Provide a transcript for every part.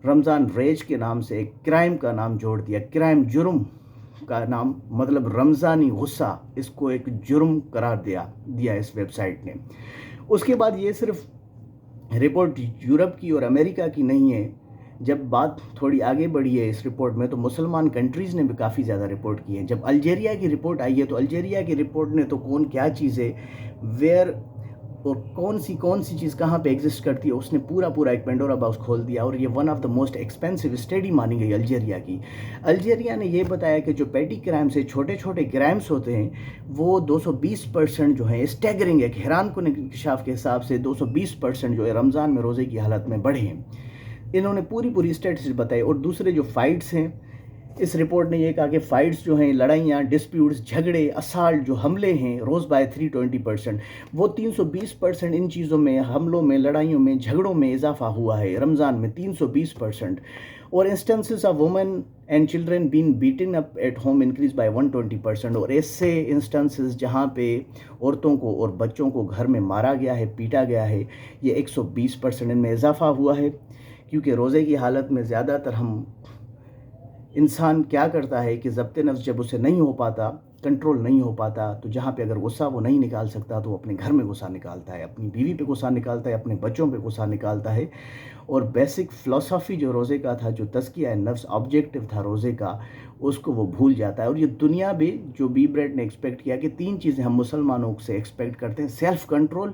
رمضان ریج کے نام سے ایک کرائم کا نام جوڑ دیا، کرائم جرم کا نام، مطلب رمضانی غصہ، اس کو ایک جرم قرار دیا اس ویب سائٹ نے۔ اس کے بعد یہ صرف رپورٹ یورپ کی اور امریکہ کی نہیں ہے، جب بات تھوڑی آگے بڑھی ہے اس رپورٹ میں تو مسلمان کنٹریز نے بھی کافی زیادہ رپورٹ کی ہے۔ جب الجیریا کی رپورٹ آئی ہے تو الجیریا کی رپورٹ نے تو کون کیا چیز ہے، ویئر اور کون سی چیز کہاں پہ ایگزسٹ کرتی ہے، اس نے پورا ایک پینڈورا باکس کھول دیا، اور یہ one of the most expensive study مانی گئی الجیریا کی۔ الجیریا نے یہ بتایا کہ جو پیٹی کرائمز سے چھوٹے کرائمز ہوتے ہیں وہ 220% جو ہیں، اسٹیگرنگ ایک حیران کن انکشاف کے حساب سے 220% جو ہے رمضان میں روزے کی حالت میں بڑھے ہیں۔ انہوں نے پوری اسٹیٹس بتائی۔ اور دوسرے جو فائٹس ہیں، اس رپورٹ نے یہ کہا کہ فائٹس جو ہیں، لڑائیاں، ڈسپیوٹس، جھگڑے، اسالٹ جو حملے ہیں روز بائے 320%، وہ 320% ان چیزوں میں، حملوں میں، لڑائیوں میں، جھگڑوں میں اضافہ ہوا ہے رمضان میں 320%۔ اور instances of women and children been beaten up at home increase by 120%، اور ایسے انسٹنسز جہاں پہ عورتوں کو اور بچوں کو گھر میں مارا گیا ہے، پیٹا گیا ہے، یہ 120% ان میں اضافہ ہوا ہے۔ کیونکہ روزے کی حالت میں زیادہ تر انسان کیا کرتا ہے کہ ضبط نفس جب اسے نہیں ہو پاتا، کنٹرول نہیں ہو پاتا، تو جہاں پہ اگر غصہ وہ نہیں نکال سکتا تو وہ اپنے گھر میں غصہ نکالتا ہے، اپنی بیوی پہ غصہ نکالتا ہے، اپنے بچوں پہ غصہ نکالتا ہے۔ اور بیسک فلسفی جو روزے کا تھا، جو تزکیہ نفس آبجیکٹو تھا روزے کا، اس کو وہ بھول جاتا ہے۔ اور یہ دنیا بھی، جو بی بریڈ نے ایکسپیکٹ کیا کہ 3 چیزیں ہم مسلمانوں سے ایکسپیکٹ کرتے ہیں: سیلف کنٹرول،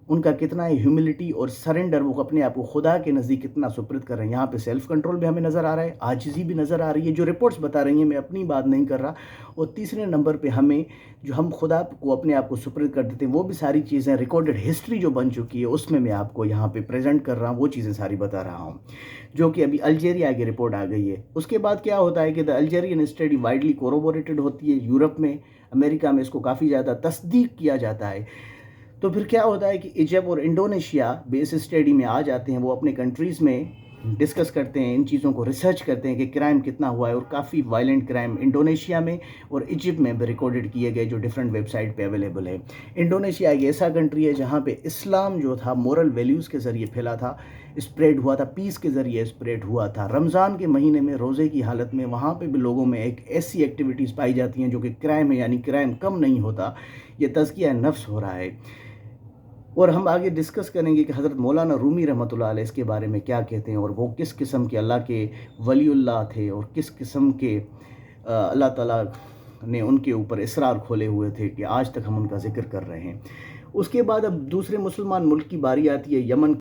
ان کا کتنا ہے ہیوملٹی اور سرنڈر، وہ اپنے آپ کو خدا کے نزدیک کتنا سپرد کر رہے ہیں۔ یہاں پہ سیلف کنٹرول بھی ہمیں نظر آ رہا ہے، عاجزی بھی نظر آ رہی ہے، جو رپورٹس بتا رہی ہیں، میں اپنی بات نہیں کر رہا۔ اور تیسرے نمبر پہ ہمیں جو ہم خدا کو اپنے آپ کو سپرد کر دیتے ہیں، وہ بھی ساری چیزیں ریکارڈڈ ہسٹری جو بن چکی ہے اس میں آپ کو یہاں پہ پریزنٹ کر رہا ہوں، وہ چیزیں ساری بتا رہا ہوں، جو کہ ابھی الجیریا کی رپورٹ آ گئی ہے۔ اس کے بعد کیا ہوتا ہے کہ دا الجیرین اسٹڈی وائڈلی کوروبوریٹڈ ہوتی ہے، یورپ میں، امریکہ میں اس کو کافی زیادہ تصدیق کیا جاتا ہے۔ تو پھر کیا ہوتا ہے کہ ایجپٹ اور انڈونیشیا بھی اس اسٹڈی میں آ جاتے ہیں، وہ اپنے کنٹریز میں ڈسکس کرتے ہیں، ان چیزوں کو ریسرچ کرتے ہیں کہ کرائم کتنا ہوا ہے، اور کافی وائلنٹ کرائم انڈونیشیا میں اور ایجپٹ میں بھی ریکارڈڈ کیے گئے، جو ڈیفرنٹ ویب سائٹ پہ اویلیبل ہے۔ انڈونیشیا ایک ایسا کنٹری ہے جہاں پہ اسلام جو تھا مورل ویلیوز کے ذریعے پھیلا تھا، اسپریڈ ہوا تھا، پیس کے ذریعے اسپریڈ ہوا تھا۔ رمضان کے مہینے میں روزے کی حالت میں وہاں پہ بھی لوگوں میں ایک ایسی ایکٹیویٹیز پائی جاتی ہیں جو کہ کرائم ہے، یعنی کرائم کم نہیں ہوتا، یہ تزکیہ نفس ہو رہا ہے۔ اور ہم آگے ڈسکس کریں گے کہ حضرت مولانا رومی رحمۃ اللہ علیہ اس کے بارے میں کیا کہتے ہیں، اور وہ کس قسم کے اللہ کے ولی اللہ تھے، اور کس قسم کے اللہ تعالیٰ نے ان کے اوپر اسرار کھولے ہوئے تھے کہ آج تک ہم ان کا ذکر کر رہے ہیں۔ اس کے بعد اب دوسرے مسلمان ملک کی باری آتی ہے، یمن